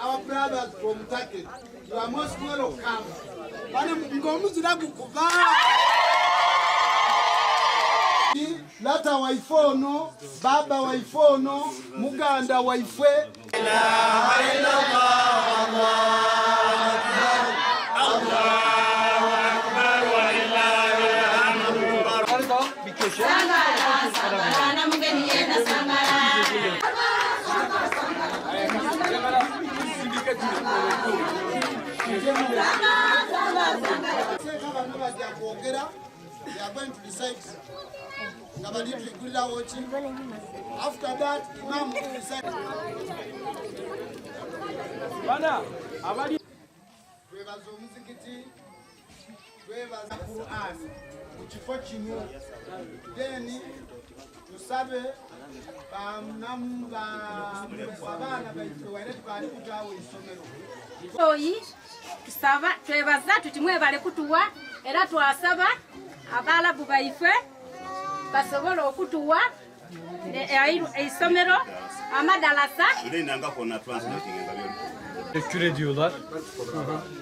Our brothers from Turkey, you are most welcome. Lata waifono, baba waifono, muganda waifwe. Ilaha illallah, Allahu Akbar wa lillahi alhamdu. Bir köşe. Sangara, mugeni yena sangara. They are going to decide. After that, Imam will decide. Twebaza omuzikiti, twebaza Quran, mu kifo kino, then tusabe abaana baife wale twali kutaawo essomero. Tusaba twebaza tuti mwebale kutuwa era twasaba abaalabu baife basobola okutuwa essomero amadalasa. Teşekkür ediyorlar.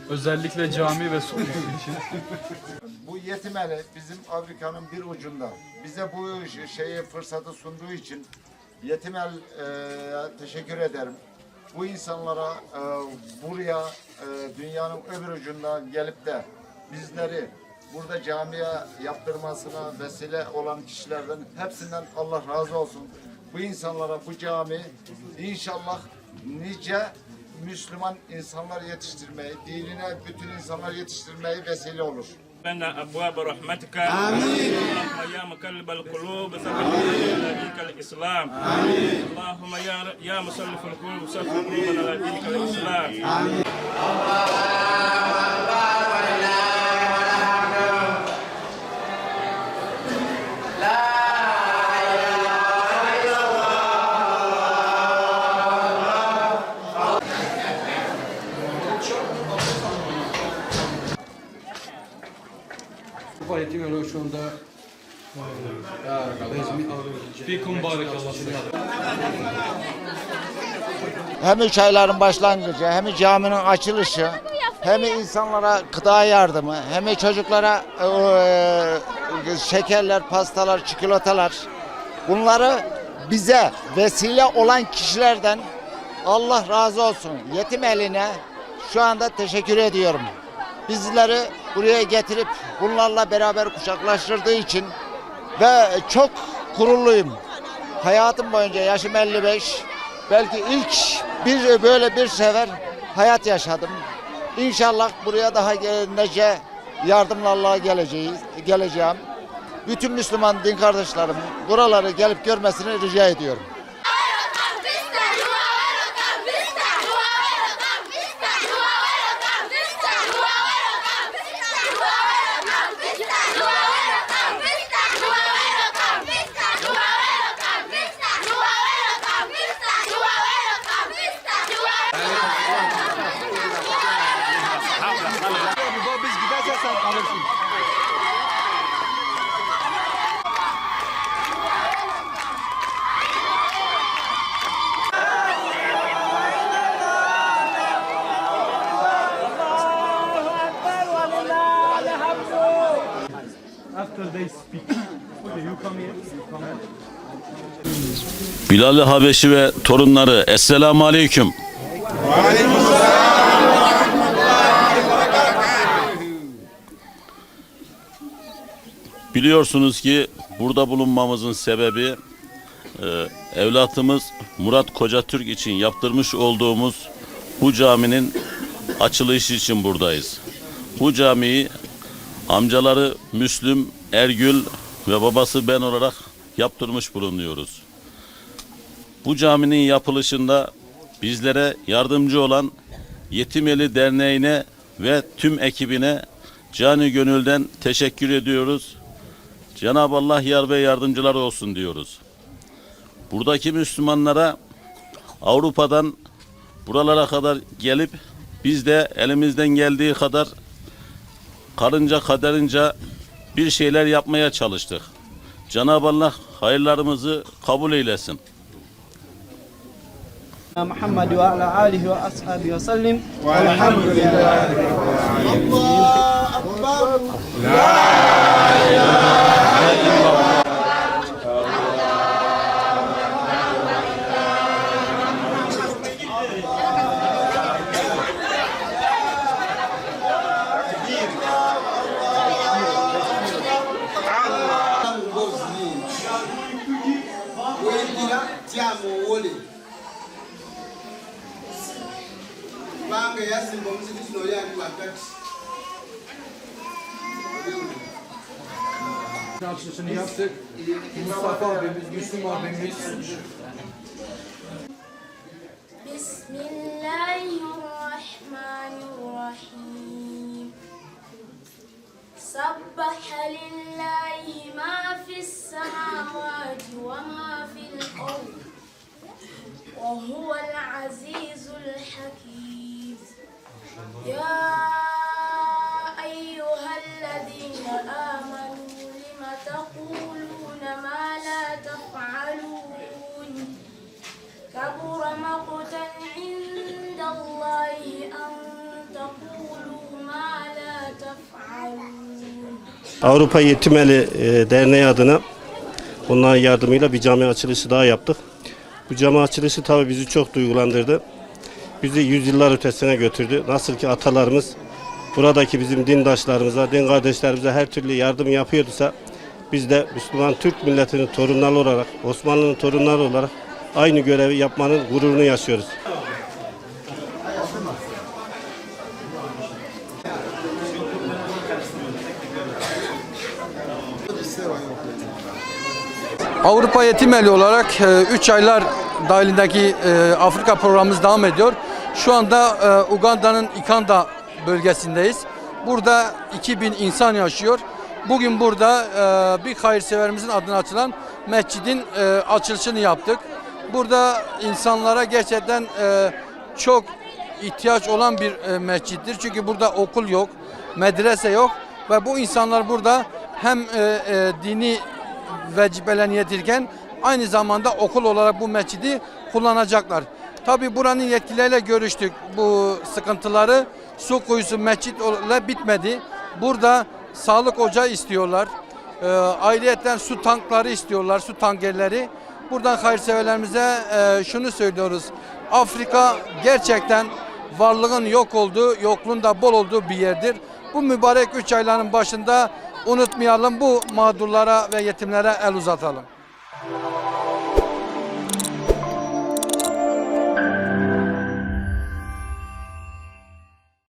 Özellikle cami ve sonuç için. Bu yetimhane bizim Afrika'nın bir ucunda. Bize bu fırsatı sunduğu için Yetimel teşekkür ederim. Bu insanlara buraya dünyanın öbür ucundan gelip de bizleri burada camiye yaptırmasına vesile olan kişilerden hepsinden Allah razı olsun. Bu insanlara bu cami inşallah nice Müslüman insanlar yetiştirmeyi, dinine bütün insanlar yetiştirmeyi vesile olur. لنا أبواب رحمتك آمين اللهم يا مقلب القلوب ثبت على دينك الإسلام آمين اللهم يا مصرف القلوب ثبت قلوبنا على دينك الإسلام آمين Hem çayların başlangıcı, hem caminin açılışı, hem insanlara gıda yardımı, hem çocuklara şekerler, pastalar, çikolatalar. Bunları bize vesile olan kişilerden Allah razı olsun. Yetim eline şu anda teşekkür ediyorum. Bizleri buraya getirip bunlarla beraber kucaklaştırdığı için ve çok gururluyum. Hayatım boyunca yaşım 55. Belki ilk böyle bir sefer hayat yaşadım. İnşallah buraya daha nice yardımlarla geleceğim. Bütün Müslüman din kardeşlerim buraları gelip görmesini rica ediyorum. After they speak. Okay, you come here. You come here. Bilal-i Habeşi ve torunları, Esselamu Aleyküm. Biliyorsunuz ki burada bulunmamızın sebebi evlatımız Murat Kocatürk için yaptırmış olduğumuz bu caminin açılışı için buradayız. Bu camiyi amcaları Müslüm, Ergül ve babası ben olarak yaptırmış bulunuyoruz. Bu caminin yapılışında bizlere yardımcı olan Yetimeli Derneği'ne ve tüm ekibine canı gönülden teşekkür ediyoruz. Cenab-ı Allah yar ve yardımcılar olsun diyoruz. Buradaki Müslümanlara Avrupa'dan buralara kadar gelip biz de elimizden geldiği kadar karınca kaderince bir şeyler yapmaya çalıştık. Cenab-ı Allah hayırlarımızı kabul eylesin. Muhammed ve ala alihi ve ashabihi ve sellim. Elhamdülillahi Rabbil alemin. La ilahe illallah. Bange yasimba msikiti no yani wakati. Açılışını yaptık. Mustafa abimiz, Müslüm abimiz. Bismillahirrahmanirrahim. Sabbaha lillahi ma fis semavati ve ma fil ard. Ve huvel azizul hakim. Ya eyyühellezine amenu lima tekulune ma la tef'alun. Kabura maqten indallahi en tekulu ma la tef'alun. Avrupa Yetimeli Derneği adına onların yardımıyla bir cami açılışı daha yaptık. Bu cami açılışı tabii bizi çok duygulandırdı. Bizi yüzyıllar ötesine götürdü. Nasıl ki atalarımız buradaki bizim dindaşlarımıza, din kardeşlerimize her türlü yardım yapıyorduysa biz de Müslüman Türk milletinin torunları olarak, Osmanlı'nın torunları olarak aynı görevi yapmanın gururunu yaşıyoruz. Avrupa Yetimeli olarak 3 aylar dahilindeki Afrika programımız devam ediyor. Şu anda Uganda'nın Ikanda bölgesindeyiz. Burada 2000 insan yaşıyor. Bugün burada bir hayırseverimizin adına açılan mescidin açılışını yaptık. Burada insanlara gerçekten çok ihtiyaç olan bir mescittir. Çünkü burada okul yok, medrese yok ve bu insanlar burada hem dini vecibelerini yetirken aynı zamanda okul olarak bu mescidi kullanacaklar. Tabi buranın yetkilileriyle görüştük. Bu sıkıntıları su kuyusu mescitle bitmedi. Burada sağlık ocağı istiyorlar. Ayrıyeten su tankları istiyorlar, su tankerleri. Buradan hayırseverlerimize şunu söylüyoruz. Afrika gerçekten varlığın yok olduğu, yokluğun da bol olduğu bir yerdir. Bu mübarek 3 ayların başında unutmayalım, bu mağdurlara ve yetimlere el uzatalım.